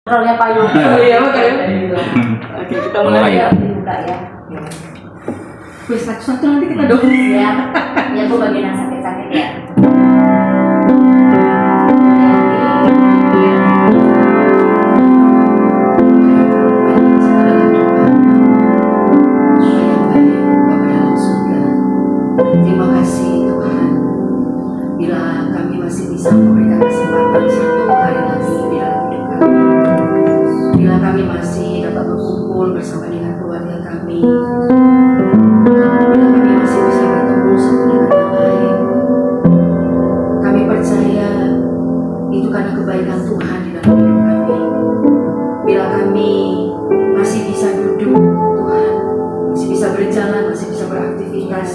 Rolnya payung. Oh iya, makanya. Oke, kita mulai ya. Dibuka ya. Wes satu nanti kita dong. Ya, ya bu bagian yang sakit-sakit ya. Terima kasih Tuhan, bila kami masih bisa memberikan kesempatan satu hari lagi di dalam hidup kami, bila kami masih dapat berkumpul bersama dengan keluarga kami, bila kami masih bisa bertemu satu dengan yang lain, kami percaya itu karena kebaikan Tuhan di dalam hidup kami. Bila kami masih bisa duduk, Tuhan, masih bisa berjalan, masih bisa beraktivitas,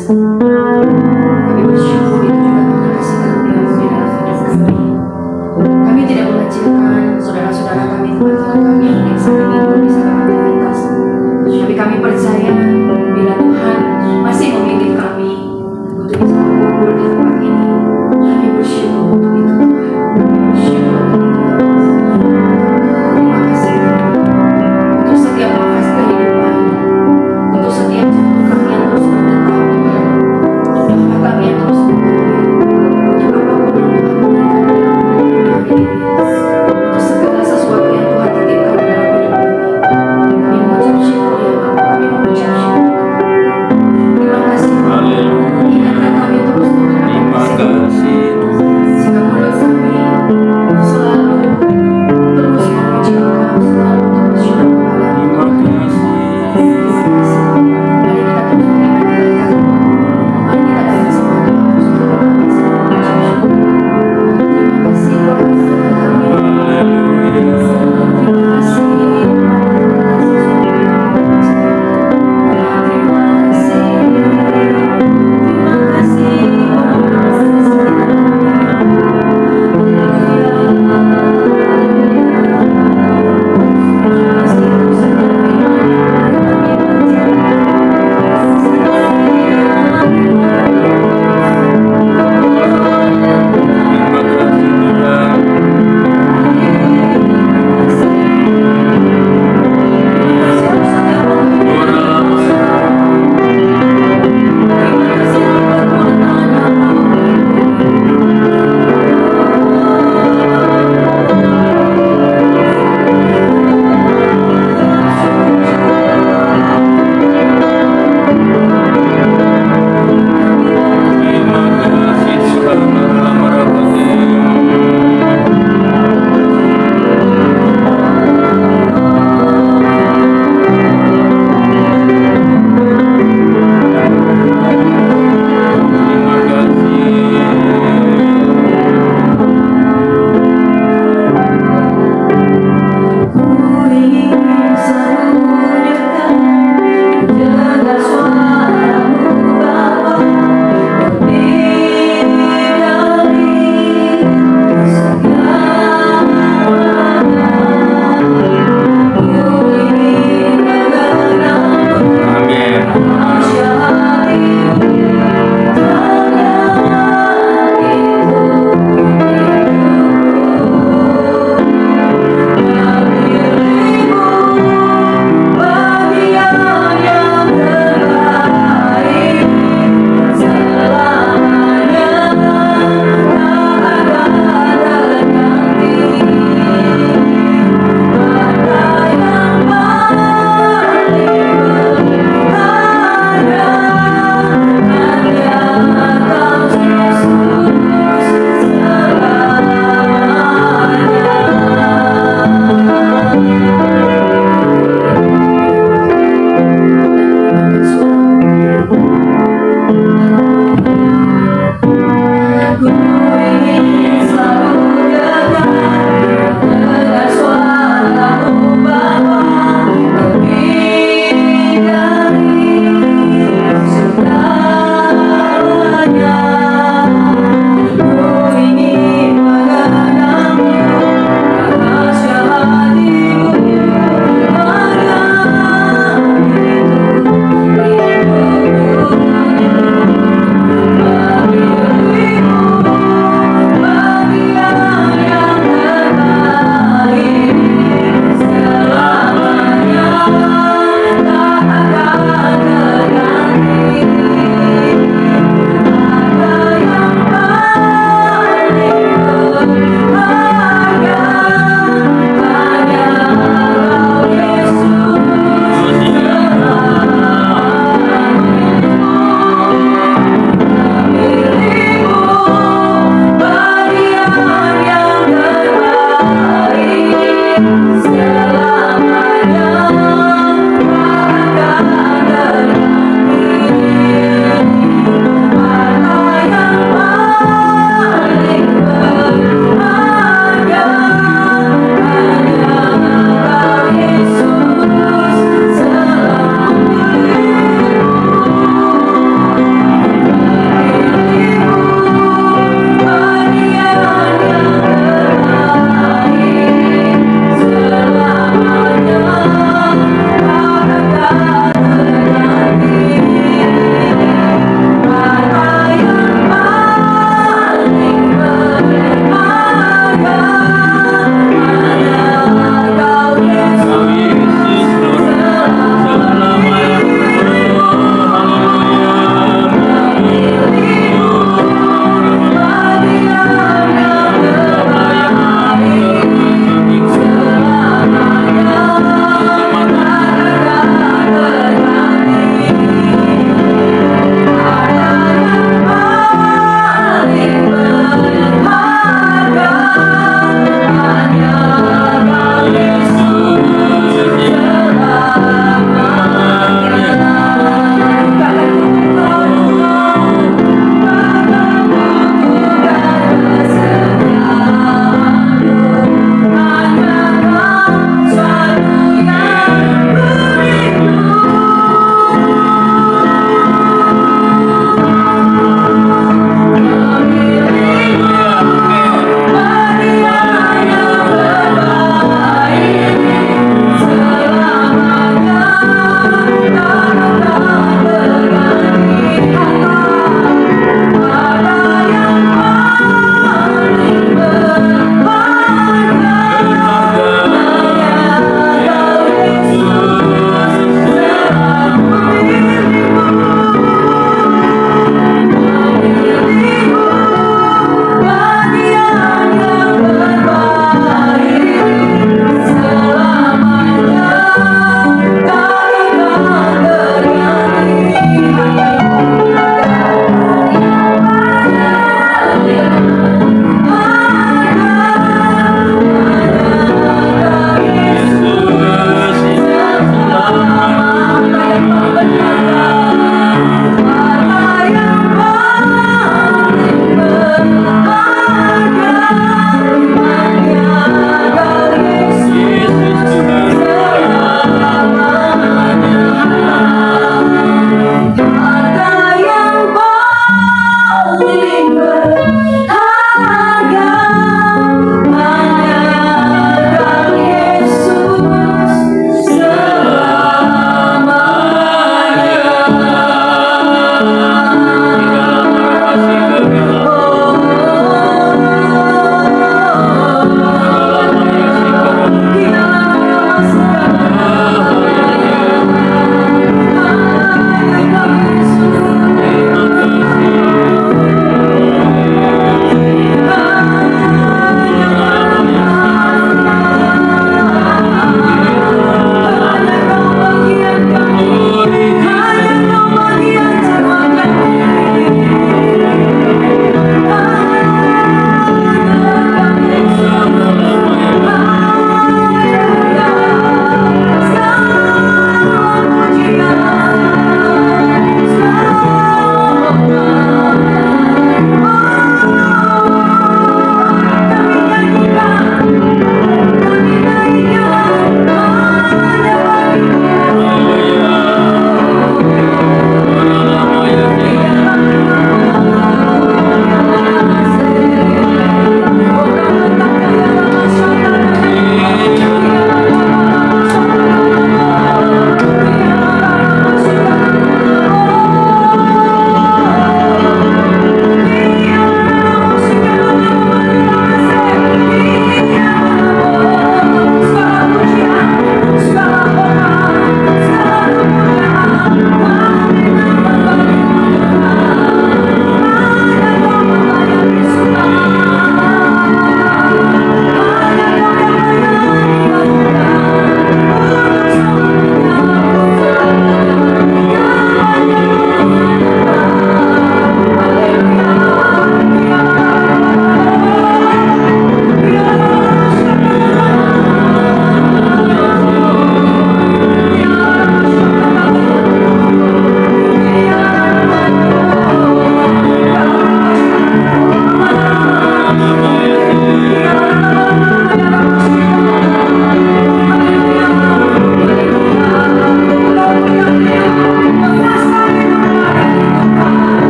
kami bersyukur itu juga karena kasih karunia-Mu di dalam hidup kami. Kami tidak mengecilkan saudara-saudara kami, teman-teman kami yang mungkin saat ini belum bisa beraktivitas. Tapi kami percaya bila Tuhan masih memilih kami untuk bisa berkumpul di tempat ini. Kami bersyukur untuk itu Tuhan. Kami bersyukur untuk itu. Terima kasih Tuhan untuk setiap nafas kehidupan, untuk setiap jantung kami yang terus berdetak Tuhan, untuk nafas kami yang terus mengalir, untuk apapun yang Tuhan berikan dalam hidup kami ini, untuk segala sesuatu yang Tuhan titipkan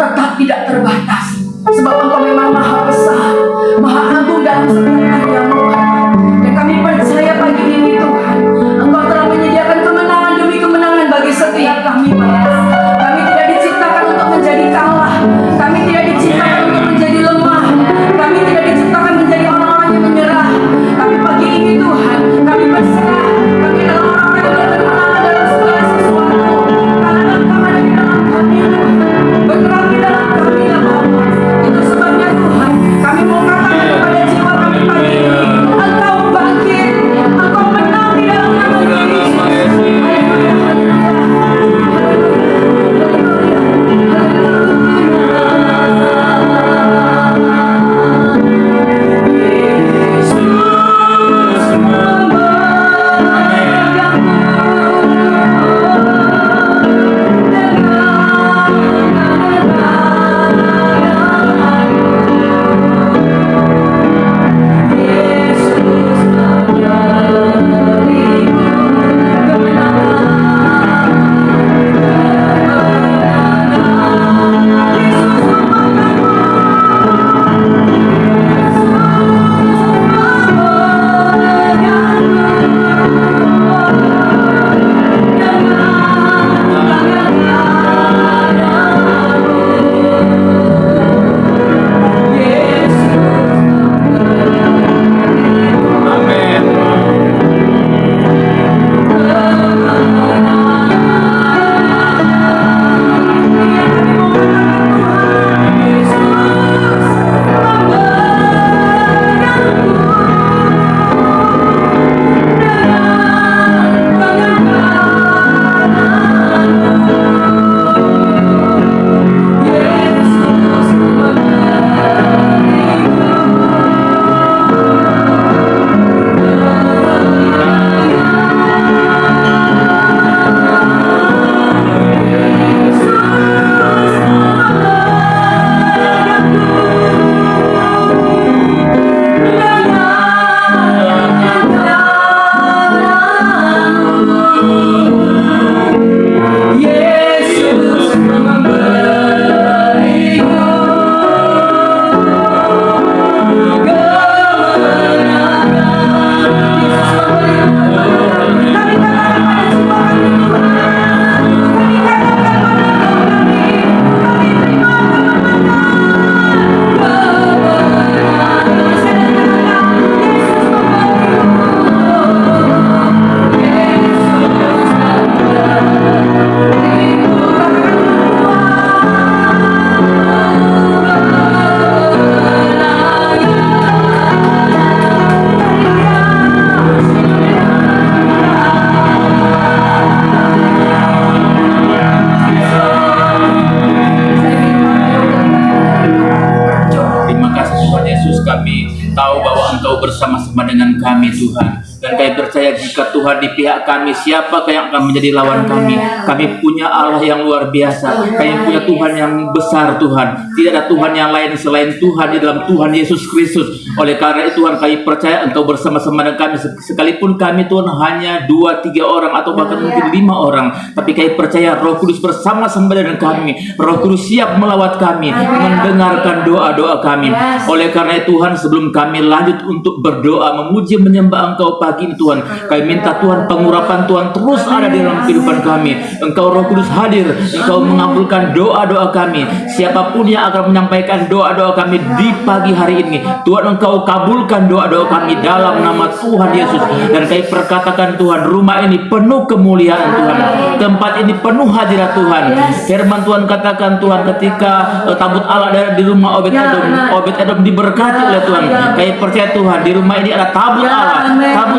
tetap tidak terbatas. Sebab Engkau memang maha besar, maha agung dalam setiap karya-Mu, Bapa. Dan kami percaya pagi ini Tuhan, Engkau telah menyediakan kemenangan demi kemenangan bagi setiap kami, Bapa. Kami tidak diciptakan untuk menjadi kalah, kami tidak diciptakan untuk menjadi lemah, kami tidak diciptakan menjadi orang-orang yang menyerah. Tapi pagi ini Tuhan, kami berserah, kami adalah orang-orang yang berkemenangan dalam segala sesuatu. Karena Engkau ada di dalam kami, Tuhan. Bergerak di dalam kami, ya Bapa. Itu sebabnya Tuhan, kami mau katakan kepada jiwa kami pagi ini, Engkau bangkit, Engkau menang di dalam nama Yesus. Haleluya, bersama-sama dengan kami Tuhan. Dan kami percaya jika Tuhan di pihak kami, siapakah yang akan menjadi lawan kami? Kami punya Allah yang luar biasa. Kami punya Tuhan yang besar Tuhan. Tidak ada Tuhan yang lain selain Tuhan di dalam Tuhan Yesus Kristus. Oleh karena itu Tuhan, kami percaya Engkau bersama-sama dengan kami. Sekalipun kami Tuhan hanya 2-3 orang atau bahkan mungkin 5 orang, tapi kami percaya Roh Kudus bersama-sama dengan kami. Roh Kudus siap melawat kami, mendengarkan doa-doa kami. Oleh karena itu Tuhan, sebelum kami lanjut untuk berdoa, memuji, menyembah Engkau pagi ini Tuhan, kami minta Tuhan pengurapan Tuhan terus ada di dalam kehidupan kami. Engkau Roh Kudus hadir, Engkau mengabulkan doa-doa kami. Siapapun yang akan menyampaikan doa-doa kami di pagi hari ini, Tuhan Engkau kabulkan doa-doa kami dalam nama Tuhan Yesus. Dan kami perkatakan Tuhan, rumah ini penuh kemuliaan Tuhan, tempat ini penuh hadirat Tuhan. Firman Tuhan katakan Tuhan, ketika tabut Allah ada di rumah Obed-Edom diberkati oleh Tuhan. Kami percaya Tuhan, di rumah ini ada tabut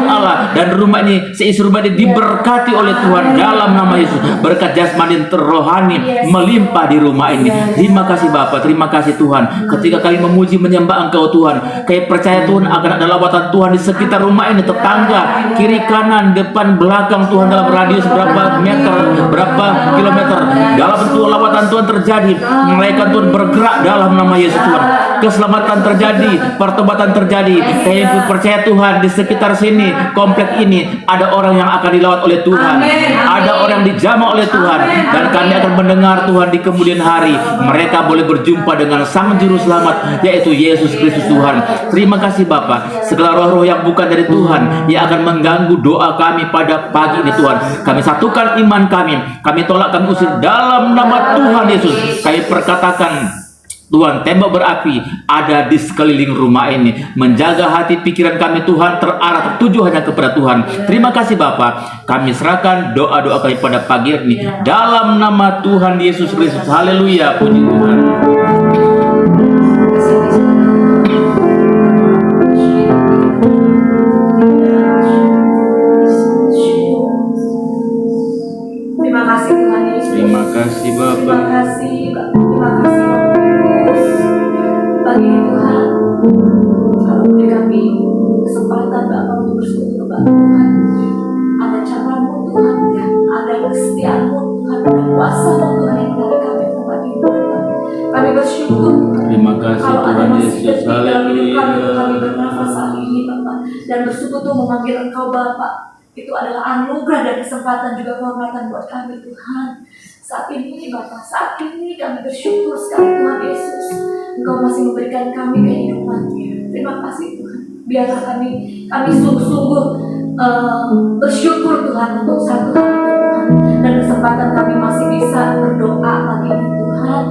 Allah, dan rumah ini, seisi rumah ini diberkati oleh Tuhan dalam nama Yesus. Berkat jasmani terrohani melimpah di rumah ini. Terima kasih Bapa, terima kasih Tuhan. Ketika kami memuji menyembah Engkau Tuhan, kami percaya Tuhan akan ada lawatan Tuhan di sekitar rumah ini, tetangga, kiri kanan, depan belakang Tuhan, dalam radius berapa meter, berapa kilometer. Dalam bentuk lawatan Tuhan terjadi, malaikat Tuhan bergerak dalam nama Yesus Tuhan. Keselamatan terjadi, pertobatan terjadi. Kami percaya Tuhan di sekitar sini ini, komplek ini, ada orang yang akan dilawat oleh Tuhan. Amin. Ada orang dijamah oleh Tuhan. Amin. Dan kami akan mendengar Tuhan di kemudian hari. Mereka boleh berjumpa dengan Sang Juru Selamat, yaitu Yesus Kristus Tuhan. Terima kasih Bapa. Segala roh-roh yang bukan dari Tuhan yang akan mengganggu doa kami pada pagi ini Tuhan, kami satukan iman kami. Kami tolak, kami usir dalam nama Tuhan Yesus. Kami perkatakan, Tuhan, tembok berapi ada di sekeliling rumah ini, menjaga hati pikiran kami Tuhan terarah tertuju hanya kepada Tuhan. Terima kasih Bapa. Kami serahkan doa-doa kami pada pagi ini dalam nama Tuhan Yesus Kristus. Haleluya, puji Tuhan. Terima kasih Tuhan Yesus. Terima kasih Bapa. Terima kasih Bapak. Terima kasih Bapak. Pagi ini Tuhan, kalau beri kami kesempatan Bapak untuk bersekutu Bapak Tuhan, ada caramu Tuhan, ya, ada kesetiaanmu Tuhan, ada kuasa-Mu Tuhan yang menarik kami ke pagi ini Bapak. Kami bersyukur Terima kasih kalau ada Tuhan masih Yesus. detik dalam hidup kami, Haleluya. kami bernafas saat ini Bapak, dan bersekutu memanggil Engkau Bapak. Itu adalah anugerah dan kesempatan juga kehormatan buat kami Tuhan. Saat ini Bapak, saat ini kami bersyukur sekali Tuhan Yesus, Engkau masih memberikan kami kehidupan. Terima kasih Tuhan. Biarlah kami sungguh-sungguh bersyukur Tuhan untuk satu hal itu Tuhan, dan kesempatan kami masih bisa berdoa pagi ini Tuhan.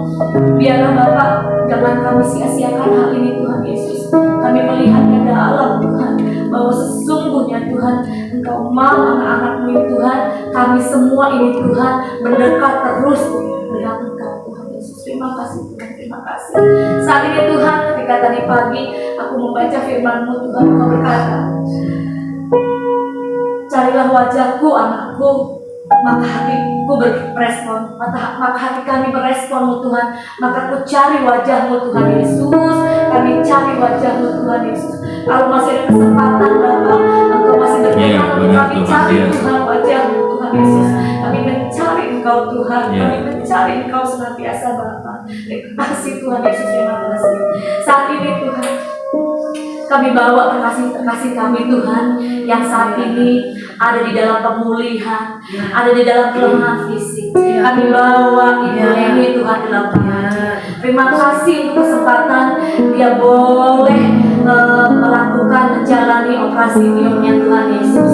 Biarlah Bapak, jangan kami sia-siakan hal ini Tuhan Yesus. Kami melihatnya dalam Tuhan, bahwa sesungguhnya Tuhan, Engkau mau anak-anak-Mu ini Tuhan, kami semua ini Tuhan mendekat terus dengan Engkau Tuhan Yesus. Terima kasih Tuhan, terima kasih. Saat ini Tuhan, ketika tadi pagi aku membaca firman-Mu Tuhan, Engkau berkata, carilah wajahku anakku, maka hatiku berespon, maka hati kami berespon Tuhan, maka ku cari wajah-Mu Tuhan Yesus, kami cari wajah-Mu Tuhan Yesus. Kalau masih ada kesempatan Bapak, Engkau masih berkenan untuk kami cari Tuhan wajah-Mu Tuhan Yesus. Kami mencari Engkau Tuhan, kami mencari Engkau senantiasa Bapak. Terima kasih Tuhan Yesus, terima kasih. Saat ini Tuhan, kami bawa terkasih kami Tuhan yang saat ini ada di dalam pemulihan, ada di dalam kelemahan fisik. Kami bawa Ibu Leni Tuhan dalam tangan. Terima kasih untuk kesempatan dia boleh menjalani operasi biongnya Tuhan Yesus.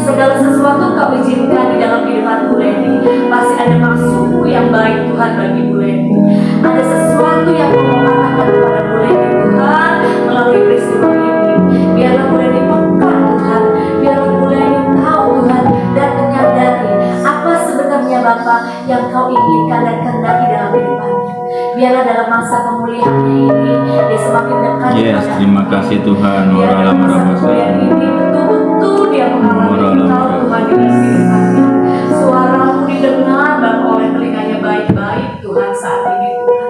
Segala sesuatu Kau izinkan di dalam kehidupan Bu Leni. Pasti ada maksud yang baik Tuhan bagi Bu Leni. Ada sesuatu yang Kau katakan kepada Bu Leni Tuhan melalui peristiwa ini. Biarlah Bu Leni peka Tuhan, biarlah Bu Leni tahu Tuhan dan menyadari apa sebenarnya Bapa yang Kau inginkan dan kehendaki dalam kehidupannya. Biarlah dalam masa pemulihannya ini dia semakin dekat Yes, kepada terima Engkau. kasih Tuhan. Biar Ora dalam lama masa rama pemulihan ini betul-betul dia mengalami Engkau Tuhan di dalam kehidupannya. Suara-Mu didengar dan oleh telinganya baik-baik Tuhan saat ini Tuhan.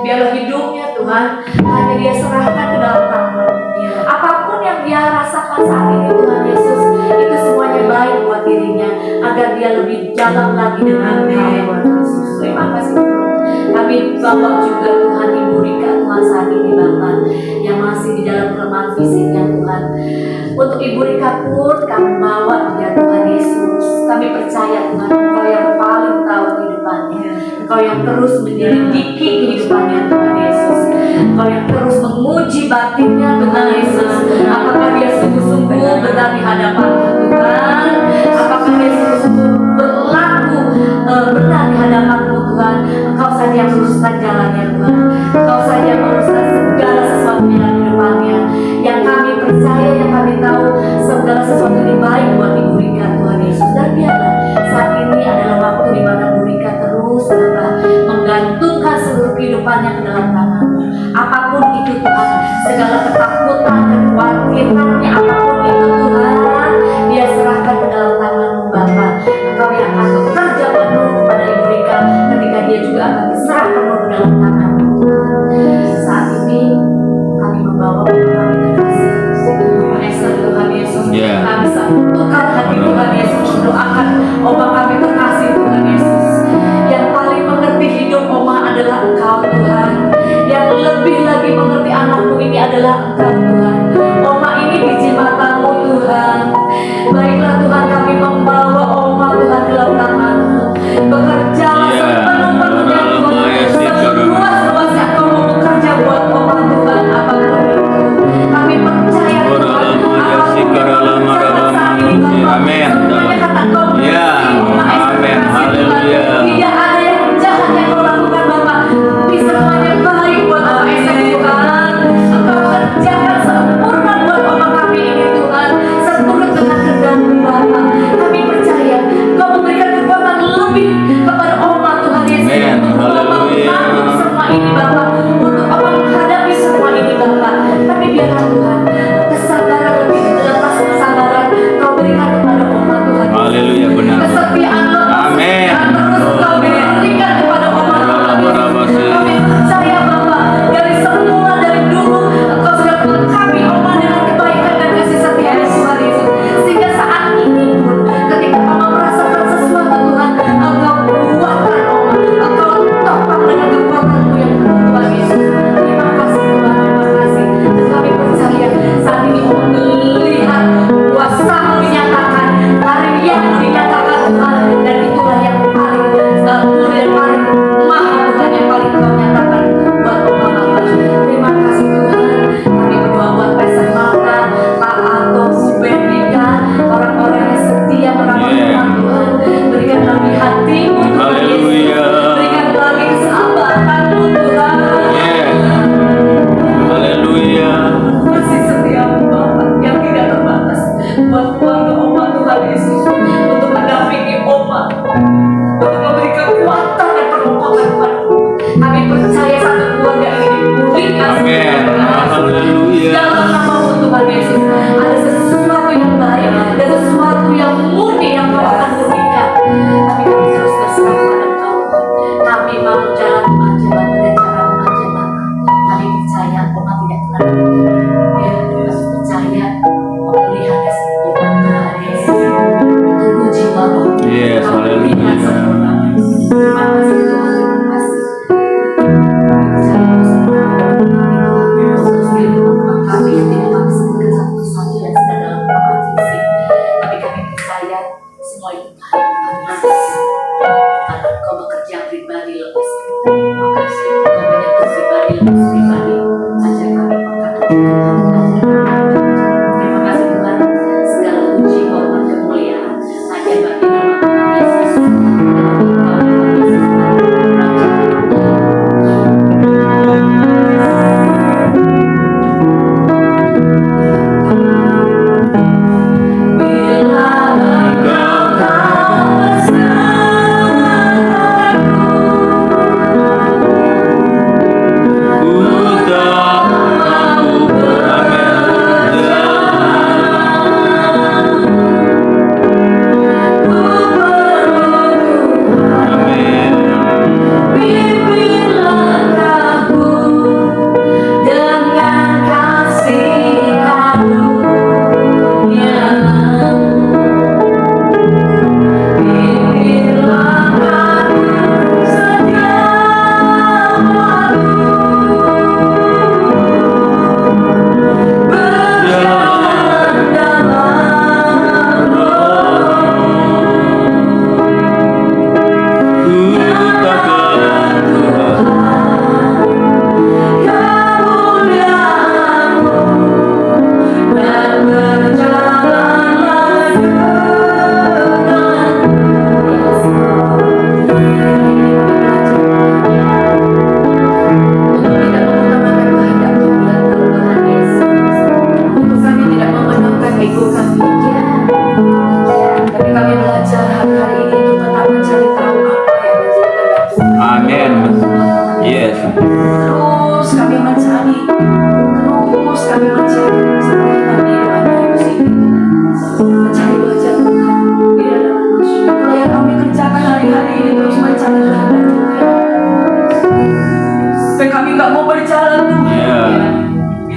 Biarlah hidupnya Tuhan hanya dia serahkan ke dalam tangan. Apapun yang dia rasakan saat ini Tuhan Yesus, itu semuanya baik buat dirinya agar dia lebih dalam lagi dengan Engkau Tuhan Yesus. Terima kasih Tuhan. Kami bawa juga Tuhan Ibu Rika Tuhan saat ini Bapak yang masih di dalam kelemahan fisiknya Tuhan. Untuk Ibu Rika pun kami bawa dia Tuhan Yesus. Kami percaya Tuhan Engkau yang paling tahu kehidupannya, Engkau yang terus menyelidiki kehidupannya Tuhan Yesus, Engkau yang terus menguji batinnya Tuhan Yesus. Apakah dia sungguh-sungguh benar di hadapan Tuhan? Apakah dia sungguh-sungguh berlaku benar di hadapan-Mu Tuhan? Engkau saja yang meluruskan jalannya Tuhan. Engkau saja yang meluruskan segala sesuatu dalam kehidupannya. Yang kami percaya, yang kami tahu segala sesuatu ini baik buat Ibu Rika Tuhan Yesus. Dan biarlah saat ini adalah waktu di mana Ibu Rika terus menggantungkan seluruh kehidupannya ke dalam tangan-Mu. Apapun itu Tuhan, segala ketakutan dan kekhawatirannya apapun itu Tuhan, dia serahkan ke dalam tangan-Mu Bapa. Engkau yang akan bekerja penuh kepada Ibu Rika ketika dia juga akan berserah penuh ke dalam tangan-Mu Tuhan. Saat ini kami membawa kami terkasih Mama Esther Tuhan Yesus. Kami satukan hati Tuhan Yesus, mendoakan Oma kami terkasih Tuhan Yesus. Yang paling mengerti hidup Oma adalah Engkau Tuhan. Yang lebih lagi mengerti anakku ini adalah Engkau Tuhan. Oma ini biji mata-Mu Tuhan.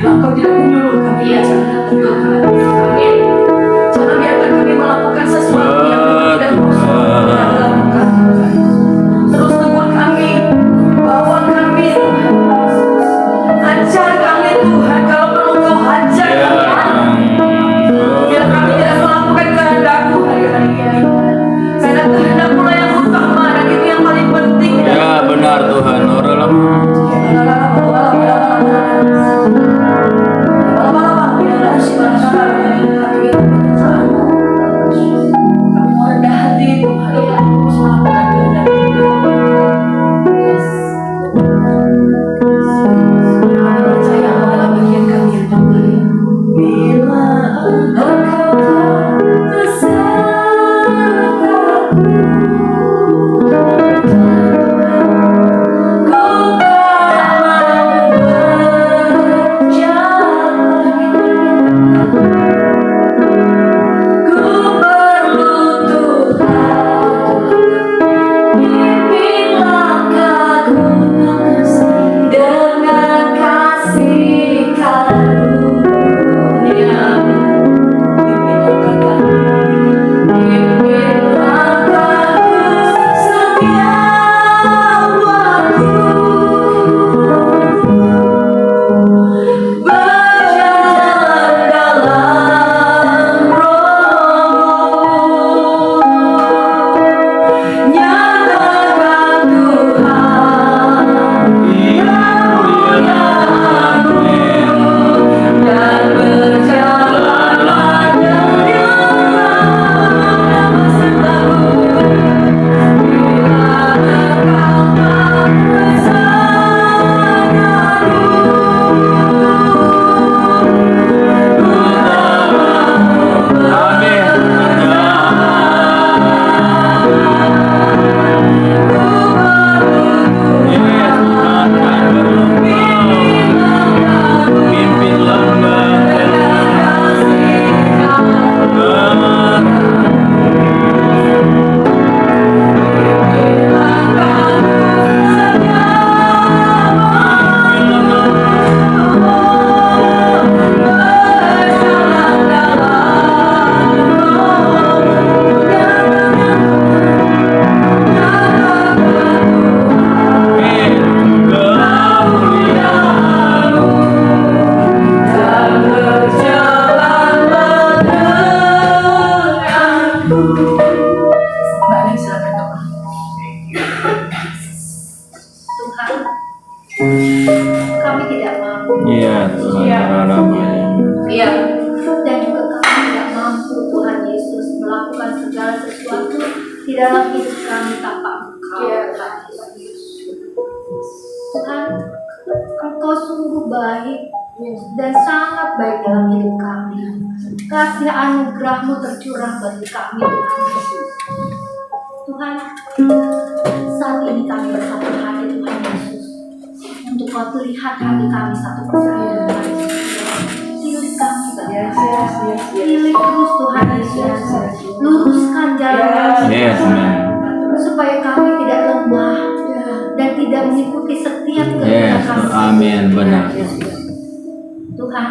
Bila Engkau tidak menyuruh kami, jangan Tuhan. Amin. Jangan biarkan kami melakukan sesuatu yang tidak Engkau lakukan. Terus tegur kami, bawa kami, ajar kami Tuhan. Kalau perlu Kau ajar kami. Biar kami tidak melakukan kehendak-Mu hari-hari ini. Karena kehendak-Mu lah yang utama dan itu yang paling penting. Ya benar Tuhan. Kami tidak mampu. Iya Tuhan. Iya. Dan juga kami tidak mampu, Tuhan Yesus, melakukan segala sesuatu di dalam hidup kami tanpa Engkau, Tuhan Yesus. Tuhan, Engkau sungguh baik dan sangat baik dalam hidup kami. Kasih anugerah-Mu tercurah bagi kami, Tuhan Yesus. Tuhan, saat ini kami bersatu hati, Tuhan Yesus, untuk Kau lihat hati kami satu persatu. Pilih kami, Bapa. Pilih terus, Tuhan Yesus. Luruskan jalan kami, Yes, amen. supaya kami tidak lemah dan tidak mengikuti setiap kehendak Yes, kami. amin, benar. Tuhan,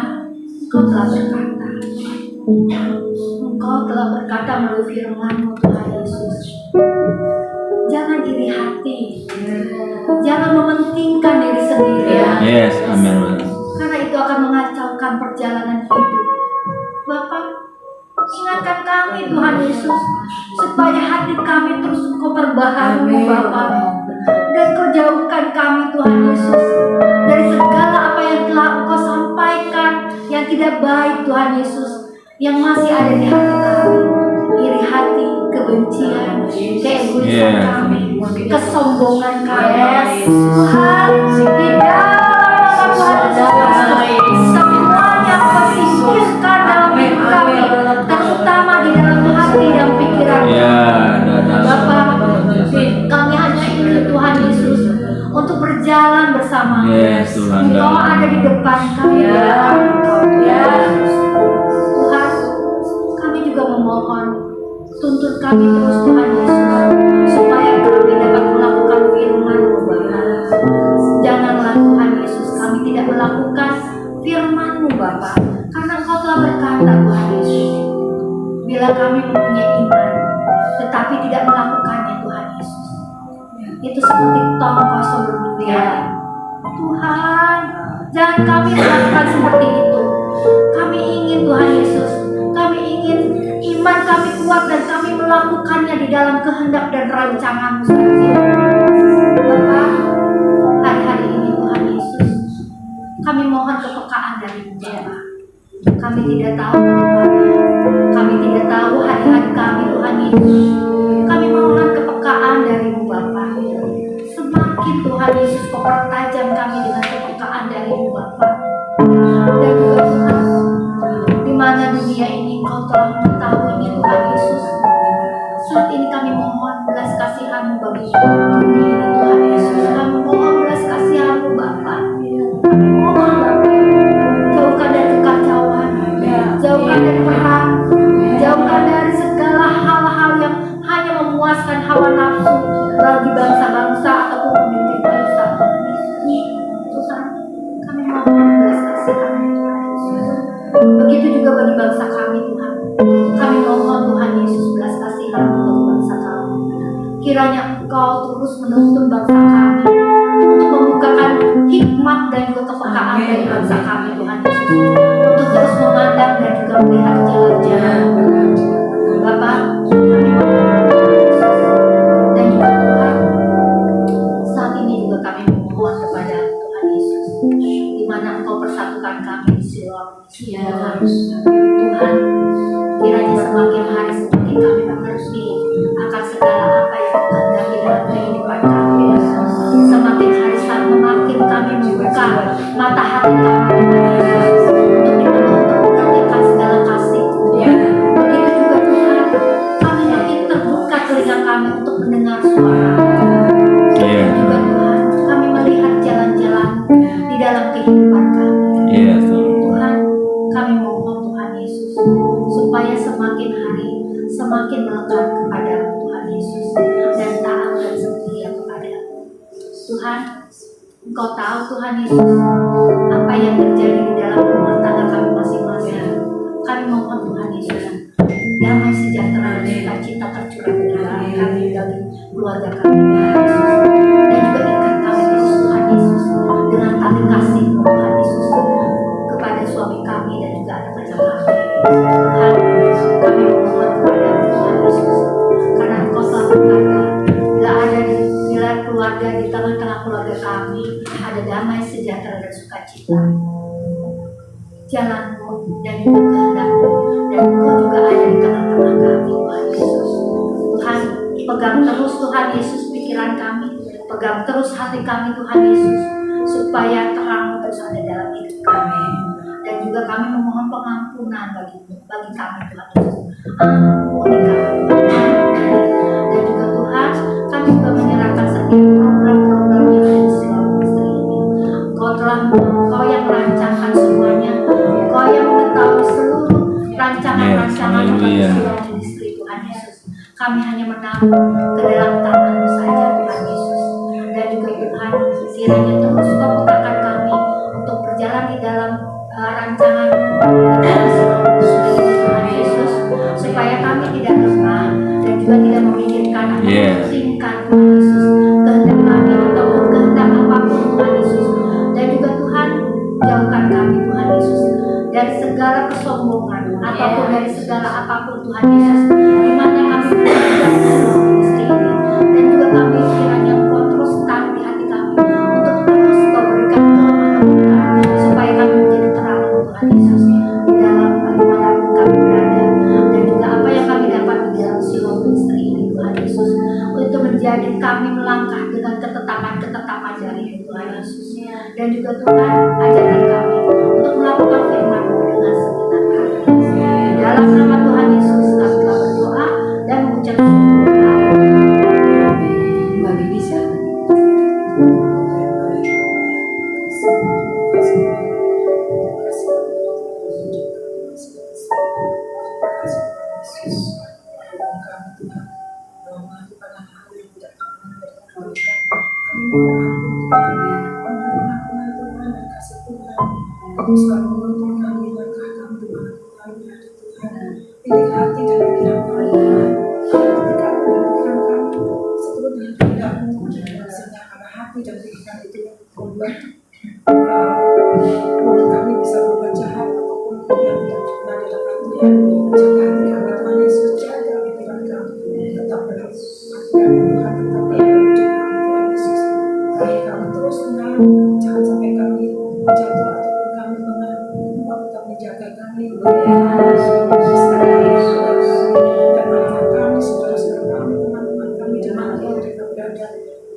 Engkau telah berkata, Engkau telah berkata melalui firman-Mu, Tuhan Yesus. Jangan iri hati, jangan mementingkan diri sendiri, Yes, amin, benar. karena itu akan mengacaukan perjalanan hidup. Bapak, ingatkan kami, Tuhan Yesus, supaya hati kami terus Engkau perbaharui, Bapak, dan Kau jauhkan kami, Tuhan Yesus, dari segala apa yang telah Engkau sampaikan yang tidak baik, Tuhan Yesus, yang masih ada di hati kami. Iri hati, kebencian, keegoisan kami, kesombongan kami. Tuhan, di dalam nama Tuhan Yesus, semuanya Kau singkirkan dalam hidup kami, terutama di dalam hati dan pikiran kami. Bapak, kami hanya ingin Tuhan Yesus untuk berjalan bersama. Yes, Tuhan. Engkau ada di depan kami. Tuhan, kami juga memohon, tuntun kami terus, Tuhan Yesus, supaya kami dapat melakukan firman-Mu, Bapa. Janganlah, Tuhan Yesus, kami tidak melakukan firman firman-Mu Bapa, karena Engkau telah berkata Tuhan Yesus, bila kami mempunyai iman tetapi tidak melakukannya Tuhan Yesus, itu seperti tong kosong bermutiara. Tuhan, jangan kami melakukan seperti itu. Kami ingin Tuhan Yesus, kami ingin iman kami kuat dan kami melakukannya di dalam kehendak dan rancangan-Mu saja. Bapa, hari-hari ini Tuhan Yesus, kami mohon kepekaan dari-Mu Bapa. Kami tidak tahu ke depannya, kami tidak tahu hari-hari kami Tuhan Yesus. Kami mohon kepekaan dari-Mu Bapa. Semakin Tuhan Yesus Kau pertajam kami dengan kepekaan dari-Mu Bapa. Dan juga Tuhan, di mana dunia ini Kau telah mengetahuinya Tuhan Yesus. Saat ini kami mohon belas kasihan-Mu bagi dunia ini Tuhan Yesus. Kami mohon belas kasihan-Mu Bapa. Kami mohon Bapa, jauhkan dari kekacauan, jauhkan dari perang, jauhkan dari segala hal-hal yang hanya memuaskan hawa nafsu bagi bangsa-bangsa ataupun pemimpin bangsa Tuhan Yesus. Tuhan, kami mohon belas kasihan-Mu Tuhan Yesus. Begitu juga bagi bangsa kami Tuhan. Kami mohon Tuhan Yesus belas kasihan-Mu bagi bangsa kami. Kiranya Engkau terus menuntun bangsa kami untuk membukakan hikmat dan juga kepekaan dari bangsa kami Tuhan Yesus, untuk terus memandang dan juga melihat jalan-jalan Bapa. Kami mohon dan juga Tuhan, saat ini juga kami memohon kepada Tuhan Yesus, di mana Engkau persatukan kami di Siloam. Tuhan, kiranya semakin hari semakin kami mengerti akan segala apa yang dikehendaki dalam kehidupan kami. Semakin hari semakin kami membuka mata hati kami untuk dipenuhi untuk mengertikan segala kasih. Begitu juga Tuhan, kami makin terbuka telinga kami untuk mendengar suara. Begitu juga Tuhan, kami melihat jalan-jalan di dalam kehidupan kami. Tuhan, kami mohon Tuhan Yesus, supaya semakin hari semakin melekat kepada Tuhan Yesus dan taat dan setia kepada-Mu. Tuhan, Engkau tahu Tuhan Yesus apa yang terjadi di dalam rumah tangga kami masing-masing. Kami mohon Tuhan Yesus, damai sejahtera dan sukacita tercurah di dalam kami bagi keluarga kami Tuhan Yesus. Dan juga ikat kami terus Tuhan Yesus dengan tali kasih Tuhan Yesus kepada suami kami dan juga anak-anak kami. Tuhan, kami memohon kepada Tuhan Yesus, karena Engkau telah berkata, bila keluarga di tengah-tengah keluarga kami ada damai sejahtera dan sukacita, jalan-Mu dan juga kehendak-Mu, dan Engkau juga ada di tengah-tengah kami Tuhan Yesus. Tuhan, pegang terus Tuhan Yesus pikiran kami, pegang terus hati kami Tuhan Yesus, supaya terang terus ada dalam hidup kami. Dan juga kami memohon pengampunan bagi kami Tuhan Yesus. Ampuni kami Tuhan. Dan juga Tuhan, kami juga menyerahkan setiap program-program yang ada di Siloam Ministry ini. Engkau yang merancangkan semuanya, Engkau yang mengetahui seluruh rancangan-rancangan bagi Siloam Ministry Tuhan Yesus. Kami hanya menaruh ke dalam tangan-Mu saja Tuhan Yesus. Dan juga Tuhan, kiranya terus Kau pekakan kami untuk berjalan di dalam rancangan di dalam Siloam Ministry Tuhan Yesus, supaya kami tidak lemah dan juga tidak memikirkan atau mementingkan Tuhan Yesus kehendak kami ataupun kehendak apapun Tuhan Yesus. Dan juga Tuhan, jauhkan kami Tuhan Yesus dari segala kesombongan ataupun dari segala apapun Tuhan Yesus, di mana kami berada di dalam ministry ini. Dan juga kami kiranya Engkau terus taruh di hati kami untuk terus Kau berikan kelemahan supaya kami menjadi terang Tuhan Yesus di dalam dimanapun kami berada. Dan juga apa yang kami dapat di dalam Siloam Ministry ini Tuhan Yesus, untuk menjadi kami melangkah dengan ketetapan-ketetapan dari Tuhan Yesus. Dan juga Tuhan, ajarkan kami untuk melakukan firman-Mu dengan segenap hati. Di dalam nama Tuhan Yesus kami telah berdoa dan mengucap syukur. Bagi bisa. Selalu kami, saudara-saudara kami, saudara-saudara kami, teman-teman kami dimanapun mereka berada.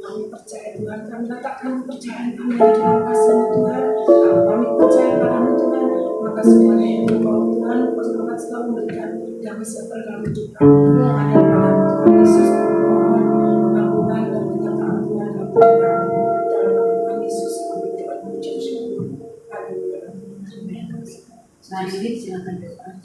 Kami percaya Tuhan, kami letakkan kepercayaan kami di dalam kasih-Mu Tuhan. Kalau kami percaya padamu Tuhan, maka semuanya itu bahwa Tuhan pasti akan selalu memberikan damai sejahtera dalam hidup kami. Hanya kepadamu Tuhan Yesus kami mohon ampunan dan penyertaan Tuhan dalam hidup kami. Dalam nama Tuhan Yesus kami berdoa mengucap syukur. Haleluya. Amin. Nah, jadi silakan doa.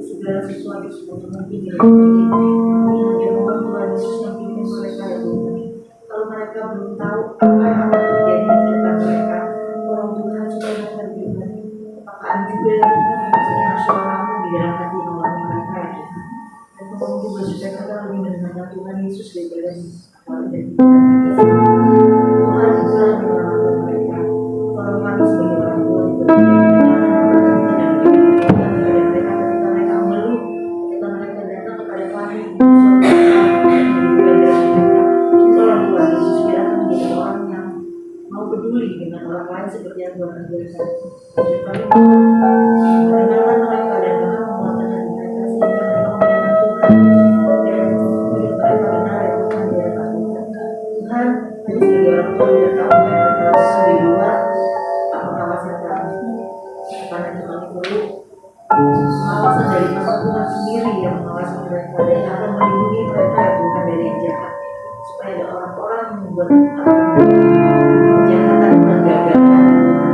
Segala sesuatu seperti mungkin di hanya mohon Tuhan Yesus yang pimpin mereka ya Tuhan. Kalau mereka belum tahu apa yang akan terjadi di depan mereka, tolong Tuhan supaya mereka diberikan kepekaan juga ya Tuhan, yang menjadi suaramu di dalam hati nurani mereka ya Tuhan. Dan tolong juga supaya mereka lebih mendengar Tuhan Yesus daripada apa yang terjadi. Tuhan itulah yang menyelamatkan mereka. Tolong kami sebagai orang tua diberikan peduli dengan orang lain seperti yang Tuhan ajarkan. Dan kami mengenalkan mereka dan Tuhan menguatkan hati mereka sehingga mereka mengenal Tuhan dan hidup mereka benar ya Tuhan di hadapan Tuhan. Tuhan, kami sebagai orang tua tidak tahu mereka harus di luar pengawasan kami. Karena Tuhan perlu pengawasan dari Tuhan sendiri yang mengawasi mereka dan akan melindungi mereka ya Tuhan dari yang jahat. Supaya ada orang-orang yang membuat kejahatan bergagalan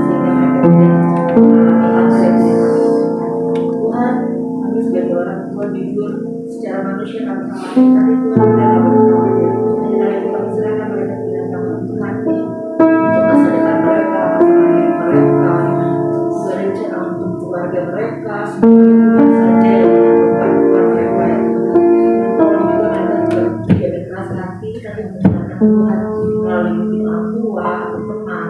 sehingga mereka tidak mengalami apa yang Tuhan, kami sebagai orang tua jujur secara manusia kami salah, tapi Tuhan tidak bertanggung jawab. Hanya dari Tuhan serahkan mereka tidak tanggung Tuhan untuk masa depan mereka, masalah hidup mereka, segala rencana untuk keluarga mereka, semuanya Tuhan saja yang menentukan Tuhan mereka ya Tuhan. Dan tolong juga mereka juga tidak berkeras hati, tapi mendengarkan Tuhan melalui mungkin orang tua atau teman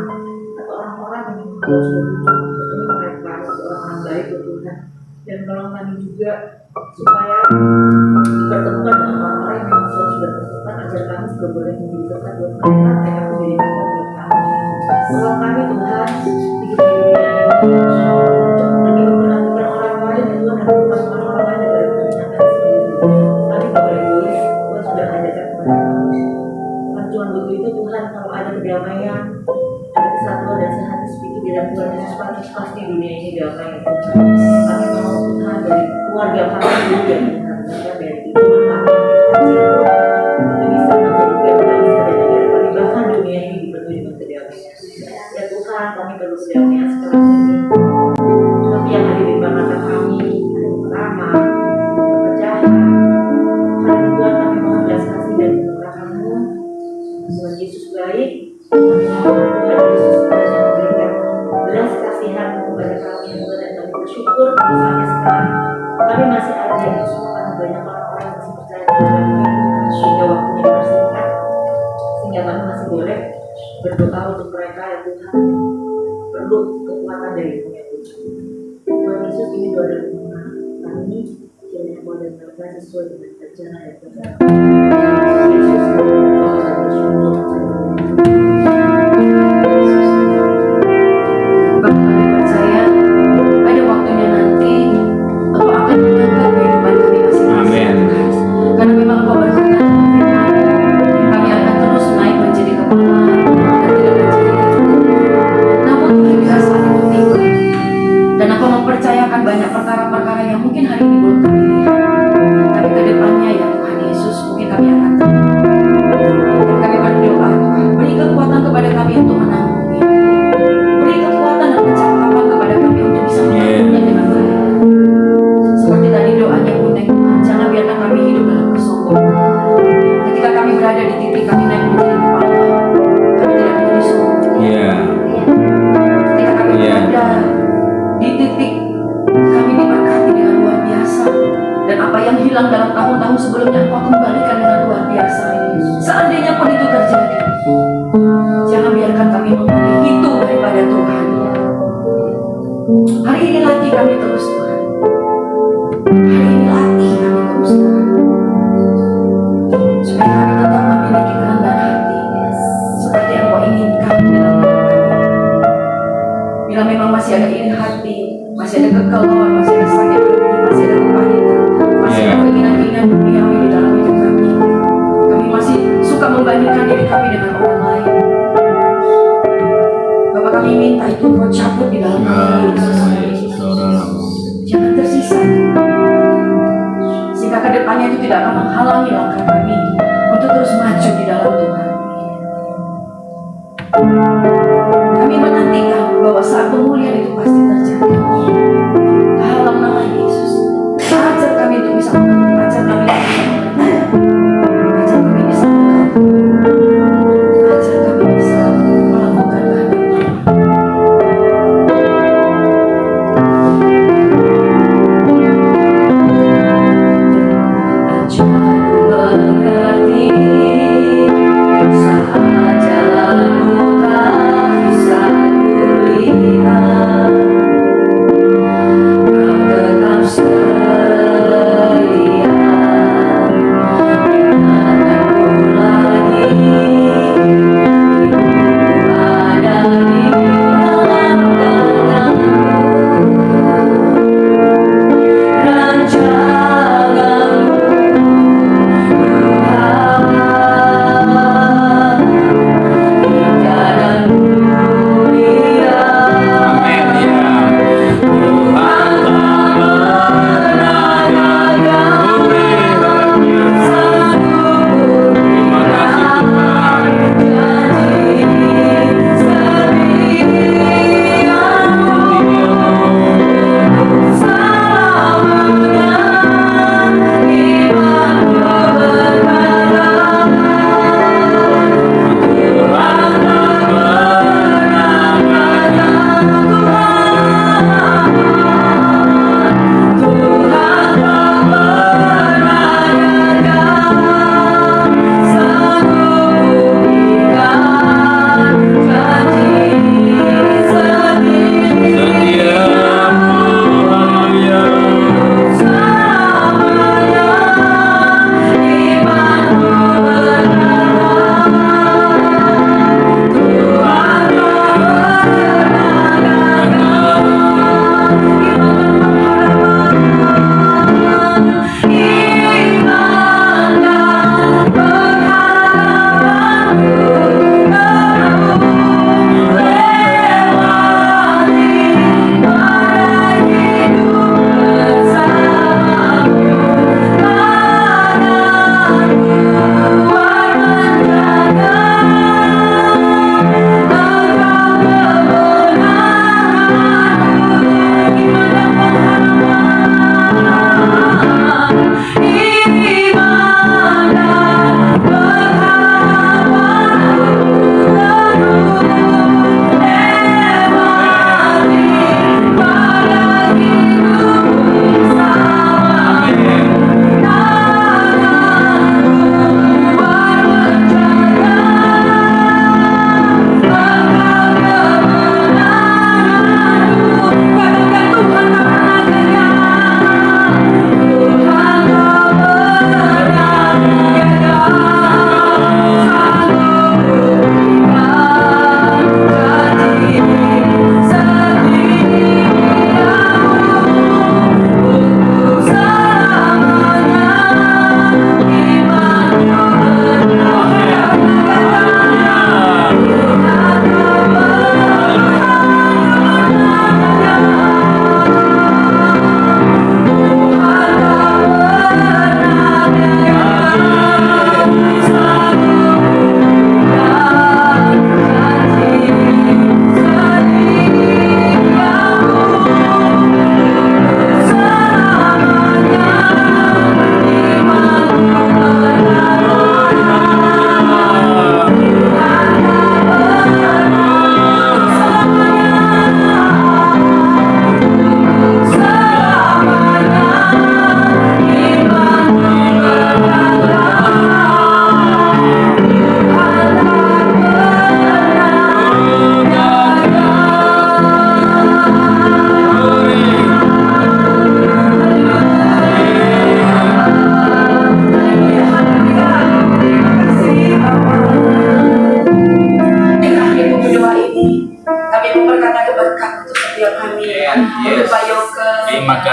atau orang-orang yang Tuhan sudah tunjuk ketemu mereka sebagai orang baik ya Tuhan. Dan tolong kami juga supaya dipertemukan dengan orang-orang yang memang Tuhan sudah tentukan agar kami juga boleh menjadi berkat buat mereka, mereka pun jadi berkat buat kami. Tolong kami Tuhan di dunia ini untuk pergi memperhatikan orang lain ya Tuhan, dan memperhatikan orang lain daripada kepentingan sendiri. Kami tidak boleh egois, Tuhan sudah ajarkan kepada kami. Tuhan butuh itu Tuhan, kalau ada kedamaian, ada kesatuan dan sehati sepikir di dalam Tuhan Yesus, pasti dunia ini damai ya Tuhan. Kami mau Tuhan dari keluarga kami juga Tuhan, dari ibu kami kecil itu bisa menjadikan bangsa dan negara kami, bahkan dunia ini dipenuhi dengan kedamaian. Ya Tuhan, kami perlu kedamaian sekarang ini. Tapi yang ada di depan mata kami ada pertama, perpecahan. Hari Tuhan kami mohon belas kasih dan kemurahan-Mu. Tuhan Yesus baik, kami mohon Tuhan Yesus yang memberikan belas kasihan-Mu kepada kami ya Tuhan, dan kami bersyukur misalnya sekarang kami masih ada itu semua karena banyak orang-orang yang masih percaya kepada Tuhan sehingga waktunya bersingkat, sehingga kami masih boleh berdoa untuk mereka ya Tuhan. Perlu kekuatan dari-Mu ya Tuhan. Tuhan Yesus, ini doa dan permohonan kami, kiranya Kau dan mereka sesuai dengan rencana ya Tuhan. Yesus berdoa dan bersyukur. Bahkan kami percaya pada waktunya nanti Engkau akan menyangka kehidupan kami masing-masing. Karena memang Engkau berkata kami akan terus naik menjadi kepala dan tidak menjadi kaki. Namun ketika saat itu tiba dan Engkau mempercayakan banyak perkara-perkara yang mungkin hari ini belum kami lihat, tapi ke depannya ya Tuhan Yesus mungkin kami akan tahu. Dan kami berdoa Tuhan, beri kekuatan kepada kami untuk menanggung, beri kekuatan dan kecapapan kepada kami untuk bisa menanggungnya dengan baik. Dan apa yang hilang dalam tahun-tahun sebelumnya Engkau kembalikan dengan luar biasa. Seandainya pun itu terjadi, jangan biarkan kami memilih itu daripada Tuhan. Hari ini latih kami terus Tuhan. Hari ini latih kami terus Tuhan. Supaya kami tetap memiliki kerendahan hati seperti yang Kau inginkan dalam hidup kami. Bila memang masih ada iri hati, masih ada kekeluhan, masih ada sakit hati, masih ada kepahitan, masih ada keinginan-keinginan duniawi di dalam hidup kami, kami masih suka membandingkan diri kami dengan orang lain. Bapak, kami minta itu Kau cabut di dalam nama Yesus. Jangan tersisa, sehingga ke depannya itu tidak akan menghalangi langkah kami untuk terus maju di dalam Tuhan. Kami menantikan bahwa saat pemulihan itu pasti terjadi. Dalam nama Yesus, ajar kami untuk bisa mengerti, ajar kami untuk bisa mengerti, ajar kami bisa mengerti, ajar kami bisa melakukan kehendak Tuhan. Ajar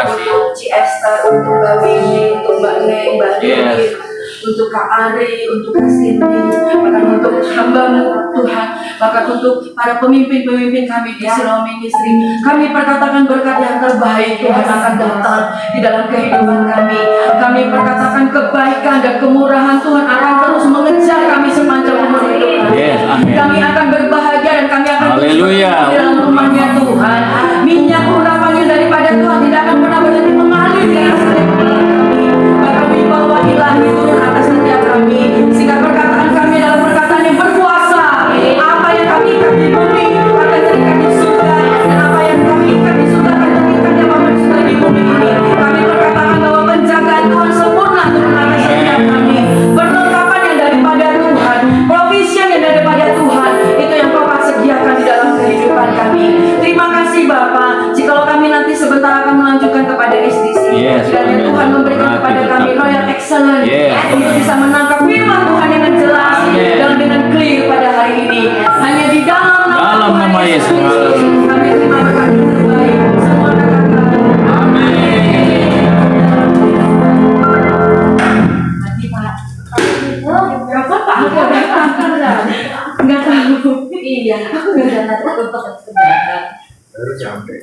kasih. Ci Esther, untuk Mbak Winnie, untuk Mbak Neng, Mbak Lili, Yes. untuk Kak Ari, untuk Kak Cindy, bahkan untuk hamba-Mu Tuhan, bahkan untuk para pemimpin-pemimpin kami di Shalom Ministry. Kami perkatakan berkat yang terbaik Tuhan akan datang di dalam kehidupan kami. Kami perkatakan kebaikan dan kemurahan Tuhan akan terus mengejar kami sepanjang umur hidup kami. Yes, amin. Kami akan berbahagia dan kami akan terus Haleluya. berada di dalam rumahnya Tuhan. Minyak urapannya daripada Tuhan tidak akan pernah berhenti mengalir di atas kami. Bahkan wibawa ilahi turun atas setiap kami. Sehingga perkataan kami adalah perkataan yang berkuasa. Apa yang kami ikat di bumi akan terikat di surga, dan apa yang kami ikat di surga akan terikat di apa yang sudah di bumi ini. Kami berkatakan bahwa penjagaan Tuhan sempurna turun atas setiap kami. Perlengkapan yang daripada Tuhan, provisi yang daripada Tuhan, itu yang Bapak sediakan di dalam kehidupan kami. Terima kasih Bapak. Jikalau kami nanti sebentar akan melanjutkan kepada SDC, Yes, kiranya amin. Tuhan memberikan kepada kami Royal Excellence Yes. untuk bisa menangkap firman Tuhan dengan jelas Amin. dan dengan clear pada hari ini. Hanya di dalam Dalam Tuhan nama Yesus. kami terima berkat yang terbaik. Semua katakan Amin. nanti Pak. Berapa Pak? Enggak tahu. Iya, aku udah nanti untuk kebenaran. Baru sampai.